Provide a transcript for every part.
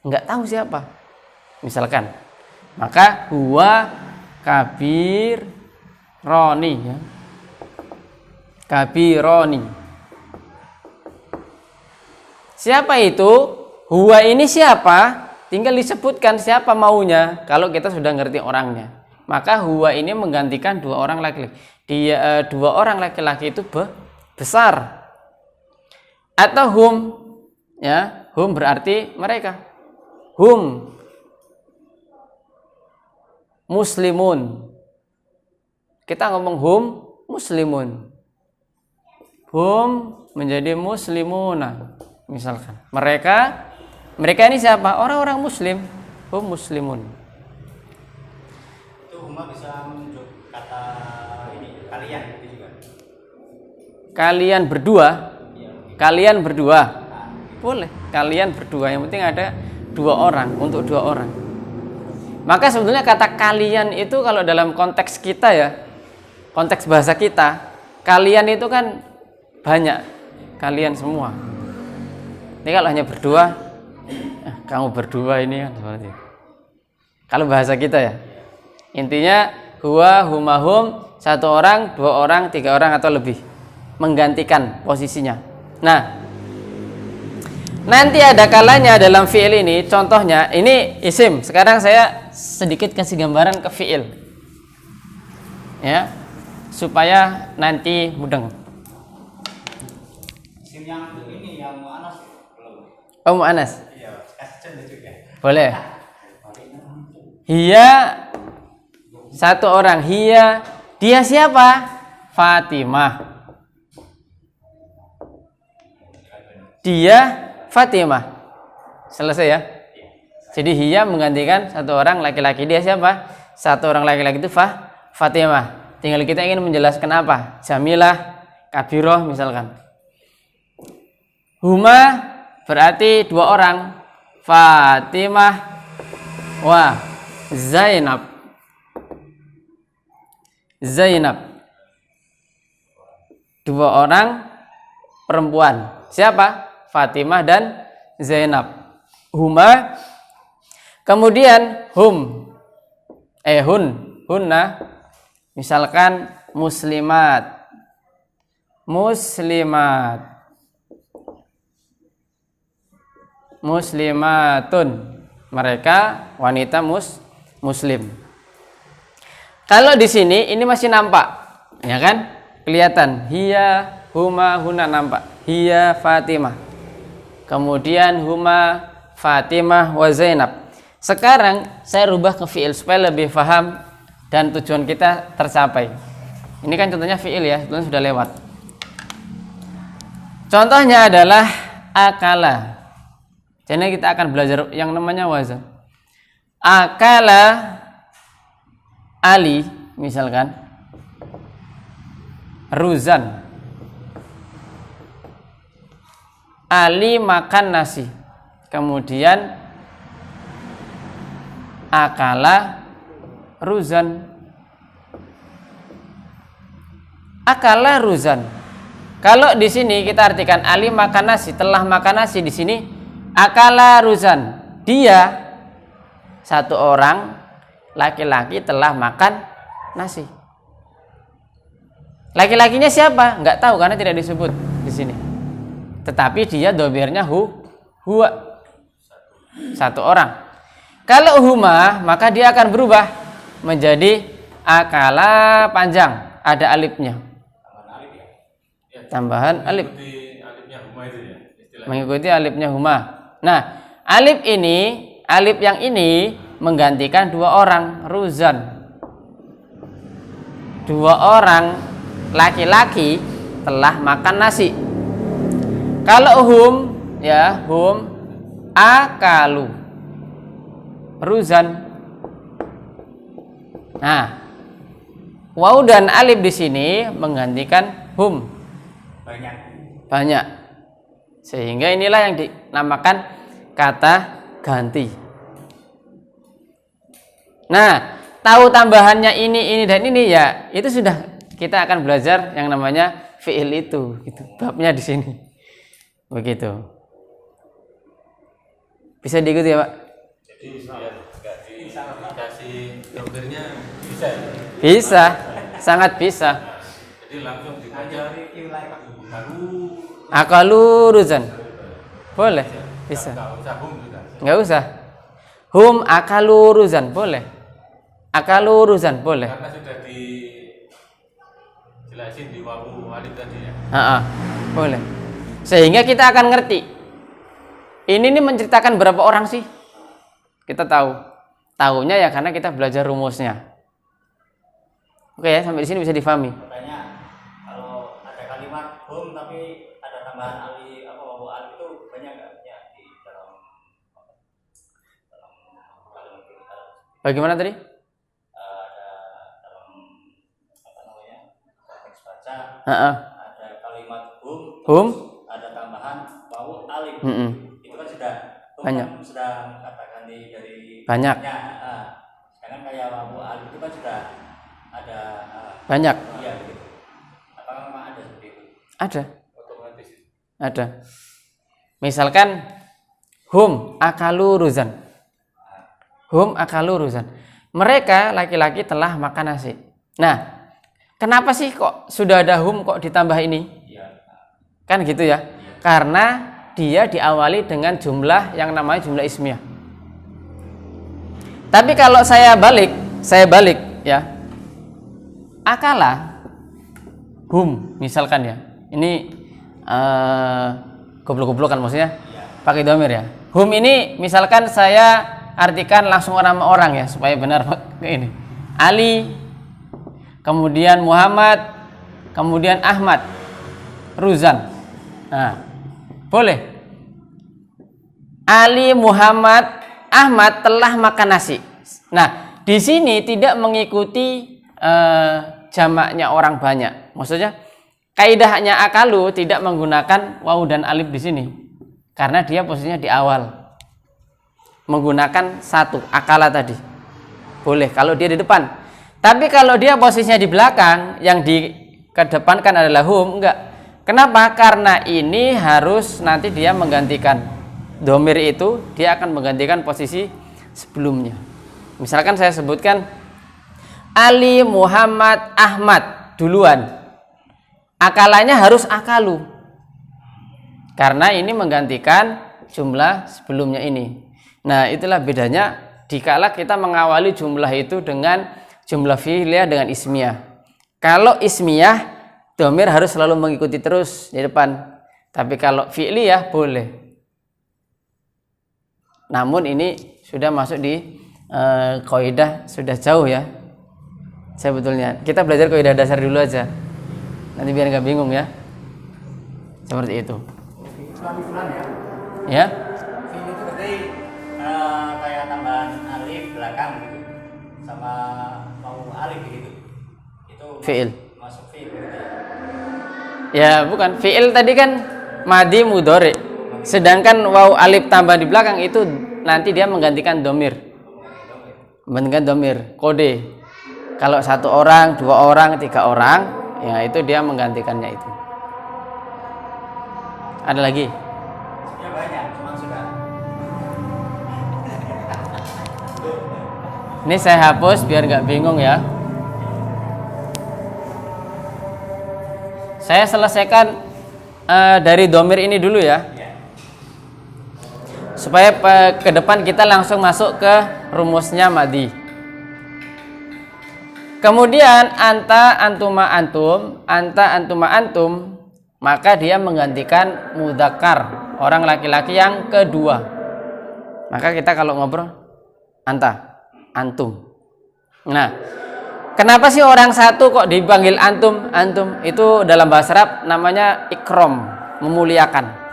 Enggak tahu siapa. Misalkan, maka huwa kabironi ya. Kabironi. Siapa itu? Huwa ini siapa? Tinggal disebutkan siapa maunya. Kalau kita sudah ngerti orangnya, maka huwa ini menggantikan dua orang laki-laki. Dua orang laki-laki itu besar. Atau hum, ya, hum berarti mereka. Hum muslimun. Kita ngomong hum muslimun. Hum menjadi muslimuna. Misalkan mereka ini siapa? Orang-orang muslim. Hum muslimun. Itu huma bisa menunjuk kata ini kalian itu juga. Kalian berdua. Kalian berdua. Boleh. Kalian berdua. Yang penting ada dua orang, untuk dua orang. Maka sebetulnya kata kalian itu kalau dalam konteks kita ya, konteks bahasa kita, kalian itu kan banyak, kalian semua. Ini kalau hanya berdua, kamu berdua ini kan seperti itu. Kalau bahasa kita ya, intinya huwa, huma, hum, satu orang, dua orang, tiga orang atau lebih, menggantikan posisinya. Nah, nanti ada kalanya dalam fi'il ini, contohnya ini isim. Sekarang saya sedikit kasih gambaran ke fi'il, ya, supaya nanti mudeng. Isim yang ini yang mu'anas belum. Oh, mu'anas. Iya, kasih contoh juga. Boleh. Hiya satu orang, hiya, dia siapa? Fatimah. Dia Fatimah. Selesai ya. Jadi hiya menggantikan satu orang laki-laki. Dia siapa? Satu orang laki-laki itu Fatimah. Tinggal kita ingin menjelaskan apa? Jamilah, Kabiroh misalkan. Huma berarti dua orang. Fatimah wa Zainab. Zainab. Dua orang perempuan. Siapa? Fatimah dan Zainab. Huma. Kemudian hunna. Misalkan muslimat. Muslimatun. Mereka wanita muslim. Kalau di sini ini masih nampak, ya kan? Kelihatan hiya, huma, hunna nampak. Hiya Fatimah. Kemudian huma Fatimah wa Zainab. Sekarang saya rubah ke fi'il supaya lebih paham dan tujuan kita tercapai. Ini kan contohnya fi'il ya, sebetulnya sudah lewat. Contohnya adalah akala. Jadi kita akan belajar yang namanya wazan. Akala Ali misalkan. Ruzan. Ali makan nasi. Kemudian akala ruzan. Akala ruzan. Kalau di sini kita artikan Ali makan nasi, telah makan nasi di sini akala ruzan. Dia satu orang laki-laki telah makan nasi. Laki-lakinya siapa? Enggak tahu karena tidak disebut di sini. Tetapi dia dhomirnya huwa. Satu orang. Kalau huma, maka dia akan berubah menjadi akala panjang, ada alifnya. Tambahan alif. Mengikuti alifnya huma. Nah, alif yang ini menggantikan dua orang, ruzan. Dua orang laki-laki telah makan nasi. Kalau hum akalu ruzan. Nah, waw dan alif di sini menggantikan hum. Banyak. Sehingga inilah yang dinamakan kata ganti. Nah, tahu tambahannya ini dan ini ya, itu sudah kita akan belajar yang namanya fi'il itu, gitu. Babnya di sini. Begitu. Bisa diikuti ya Pak? Jadi biar nggak dikasih domirnya bisa ya? Bisa, sangat bisa. Jadi langsung dibaca Akalu ruzan. Boleh, bisa. nggak usah hum juga. Nggak usah. Hum akalu ruzan, boleh. Akalu ruzan, boleh. Karena sudah dijelasin di wawu alif tadi ya. Boleh. Sehingga kita akan ngerti. Ini nih menceritakan berapa orang sih? Kita tahu. Tahunya ya karena kita belajar rumusnya. Oke ya, sampai di sini bisa difahami. Makanya kalau ada kalimat hum tapi ada tambahan alif apa wawu alif itu banyak nggak ya di dalam kalimat kita? Bagaimana tadi? Ada dalam apa namanya teks baca ada kalimat hum, Hum? ada tambahan wawu alif. Itu kan sudah hum Banyak. kan sudah katakan dari Banyak. Sedangkan kayak wawu alif itu kan sudah ada Banyak. iya gitu. Apakah memang ada seperti itu? Ada. Otomatis. Ada. Misalkan hum akalu ruzan. Hum akalu ruzan. Mereka laki-laki telah makan nasi. Nah, kenapa sih kok sudah ada hum kok ditambah ini? Iya. Kan gitu ya. Karena dia diawali dengan jumlah yang namanya jumlah ismiyah. Tapi kalau saya balik ya. Akala hum misalkan ya. Ini goblok-goblok kan maksudnya. Pakai domir ya. Hum ini misalkan saya artikan langsung orang ya supaya benar ini. Ali, kemudian Muhammad, kemudian Ahmad, Ruzan. Nah, boleh. Ali, Muhammad, Ahmad telah makan nasi. Nah, di sini tidak mengikuti jamaknya orang banyak. Maksudnya kaidahnya akalu tidak menggunakan wawu dan alif di sini. Karena dia posisinya di awal. Menggunakan satu akala tadi. Boleh kalau dia di depan. Tapi kalau dia posisinya di belakang, yang dikedepankan adalah hum, enggak. Kenapa? Karena ini harus nanti dia menggantikan domir itu, dia akan menggantikan posisi sebelumnya. Misalkan saya sebutkan Ali, Muhammad, Ahmad duluan. Akalanya harus akalu. Karena ini menggantikan jumlah sebelumnya ini. Nah, itulah bedanya dikala kita mengawali jumlah itu dengan jumlah fi'liyah dengan ismiyah. Kalau ismiyah, domir harus selalu mengikuti terus di depan. Tapi kalau fi'liyah boleh. Namun ini sudah masuk di kaidah sudah jauh ya. Sebetulnya kita belajar kaidah dasar dulu aja. Nanti biar nggak bingung ya. Seperti itu. Ya. Fi'il itu berarti kayak tambahan alif belakang gitu. Sama mau alif gitu. Itu Fi'il. masuk fi'il berarti. Ya, bukan. Fi'il tadi kan madi mudhari. Sedangkan waw alif tambah di belakang itu nanti dia menggantikan domir. Menggantikan domir, kode. Kalau satu orang, dua orang, tiga orang, ya itu dia menggantikannya itu. Ada lagi? Ya banyak, cuma sudah. Ini saya hapus biar nggak bingung ya. Saya selesaikan dari domir ini dulu ya. Supaya ke depan kita langsung masuk ke rumusnya madi. Kemudian anta antuma antum, anta antuma antum, maka dia menggantikan mudzakkar, orang laki-laki yang kedua. Maka kita kalau ngobrol anta, antum. Nah, kenapa sih orang satu kok dipanggil antum? Antum itu dalam bahasa Arab namanya ikram, memuliakan.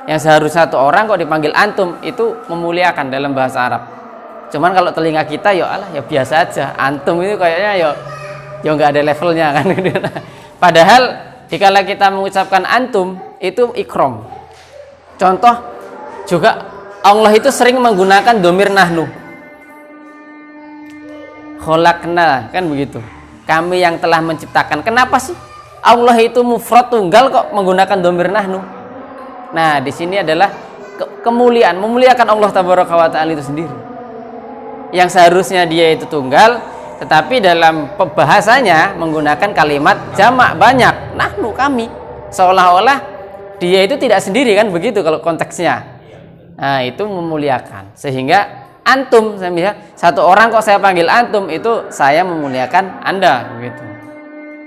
Yang seharusnya satu orang kok dipanggil antum itu memuliakan dalam bahasa Arab. Cuman kalau telinga kita ya alah ya biasa aja. Antum itu kayaknya ya nggak ada levelnya kan. Padahal dikala kita mengucapkan antum itu ikram. Contoh juga Allah itu sering menggunakan domir nahnu. Kholaqna kan begitu. Kami yang telah menciptakan. Kenapa sih Allah itu mufrad tunggal kok menggunakan domir nahnu? Nah, di sini adalah kemuliaan, memuliakan Allah tabaraka wa taala itu sendiri. Yang seharusnya dia itu tunggal, tetapi dalam bahasanya menggunakan kalimat jamak banyak, nahnu kami, seolah-olah dia itu tidak sendiri kan, begitu kalau konteksnya. Nah, itu memuliakan. Sehingga antum, saya lihat satu orang kok saya panggil antum, itu saya memuliakan Anda, begitu.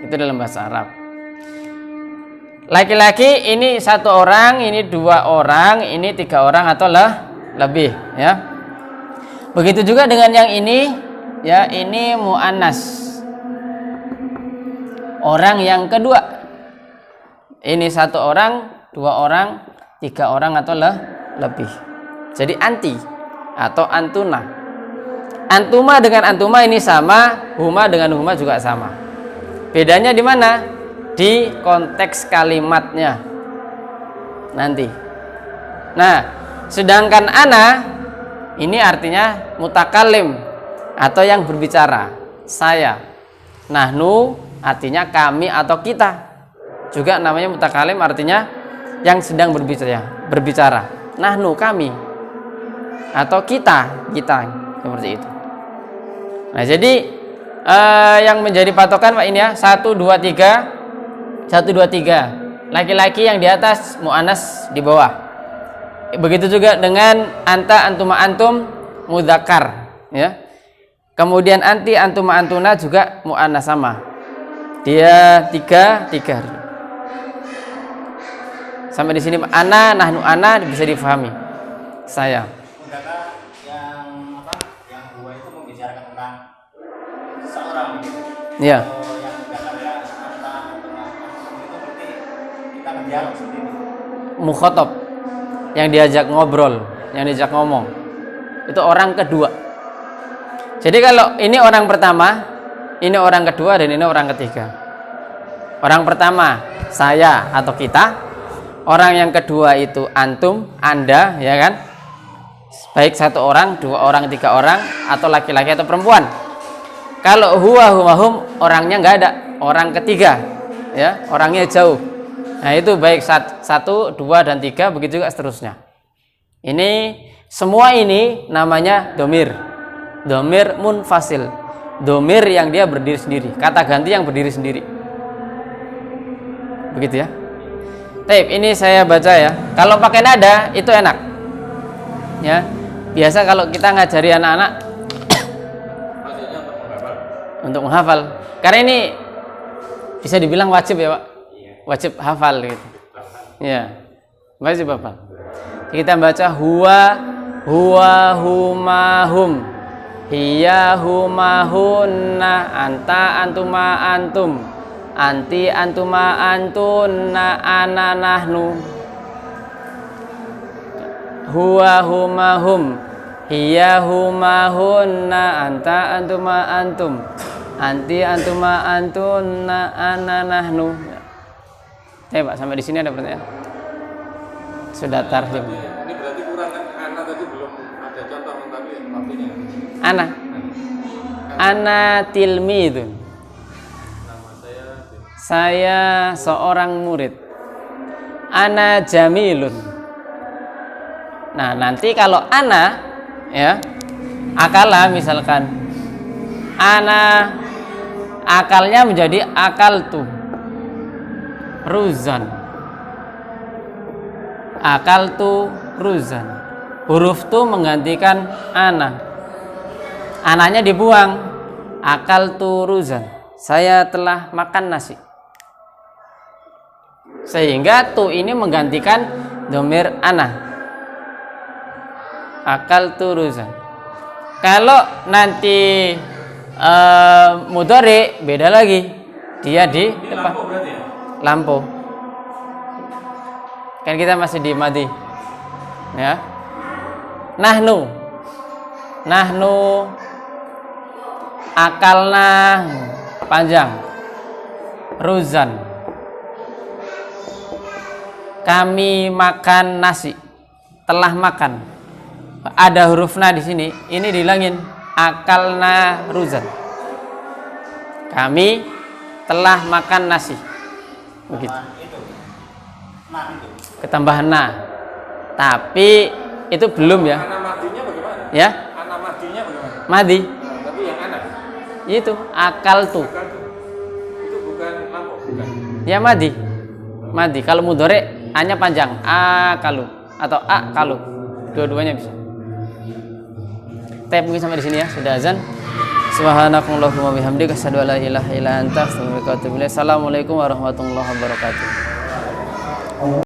Itu dalam bahasa Arab. Laki-laki ini satu orang, ini dua orang, ini tiga orang atau lebih, ya. Begitu juga dengan yang ini, ya, ini muannas. Orang yang kedua. Ini satu orang, dua orang, tiga orang atau lebih. Jadi anti atau antuna. Antuma dengan antuma ini sama, huma dengan huma juga sama. Bedanya di mana? Di konteks kalimatnya nanti. Nah, sedangkan ana ini artinya mutakalim atau yang berbicara, saya. Nahnu artinya kami atau kita. Juga namanya mutakalim artinya yang sedang berbicara. Nahnu kami atau kita seperti itu. Nah, jadi yang menjadi patokan Pak ini ya 1 2 3. 1 2 3. Laki-laki yang di atas, muannas di bawah. Begitu juga dengan anta, antuma, antum, mudzakkar, ya. Kemudian anti, antuma, antuna juga muannas sama. Dia 3. Sampai di sini ana, nahnu, ana bisa difahami. Saya. Mudzakkar yang apa? Yang dua itu membicarakan tentang seorang gitu. Ya. Mukhatab, yang diajak ngobrol, yang diajak ngomong, itu orang kedua. Jadi kalau ini orang pertama, ini orang kedua, dan ini orang ketiga. Orang pertama saya atau kita, orang yang kedua itu antum, anda, ya kan, baik satu orang, dua orang, tiga orang, atau laki-laki atau perempuan. Kalau huwa humahum, orangnya nggak ada, orang ketiga, ya, orangnya jauh. Nah, itu baik 1, 2, dan 3, begitu juga seterusnya. Ini semua ini namanya domir. Domir munfasil. Domir yang dia berdiri sendiri. Kata ganti yang berdiri sendiri. Begitu ya. Taib, ini saya baca ya. Kalau pakai nada itu enak. Ya. Biasa kalau kita ngajari anak-anak untuk menghafal. Karena ini bisa dibilang wajib ya, Pak. Wajib hafal gitu. Ya. Wajib hafal. Kita baca huwa huma hum, hiya huma hunna, anta antuma antum, anti antuma antunna, ana nahnu. Huwa huma hum, hiya huma hunna, anta antuma antum, anti antuma antunna, ana nahnu. Pak, sampai di sini ada pertanyaan? Sudah tarjim. Ini berarti kurang kan? Ana tadi belum ada contoh, tapi waktunya. Ana tilmidun. Nama saya seorang murid. Ana jamilun. Nah, nanti kalau ana, ya, akala misalkan, ana akalnya menjadi akaltu. Ruzan, akaltu ruzan. Huruf tu menggantikan ana. Ananya dibuang. Akaltu ruzan. Saya telah makan nasi. Sehingga tu ini menggantikan domir ana. Akaltu ruzan. Kalau nanti mudhari beda lagi. Dia di depan. lampu berarti ya? Lampu. Kan kita masih di madi. Ya. Nahnu akalna panjang. Ruzan. Kami makan nasi. Telah makan. Ada huruf na di sini. Ini dihilangin. Akalna ruzan. Kami telah makan nasi. Begitu. Itu. Nah, itu. Ketambahan na. Tapi itu belum ya. Anak madinya bagaimana? Ya, Anak madinya bagaimana? madi. Tapi yang anak Itu akal tuh. itu bukan lampau, bukan. Ya madi. Madi. Kalau mudhari A-nya panjang, akalu atau akalu. Dua-duanya bisa. Tapi mungkin sampai di sini ya, sudah azan. Subhanakallahumma bihamdika asyhadu an la ilaha illa anta astaghfiruka wa atubu ilaik. Assalamualaikum warahmatullahi wabarakatuh.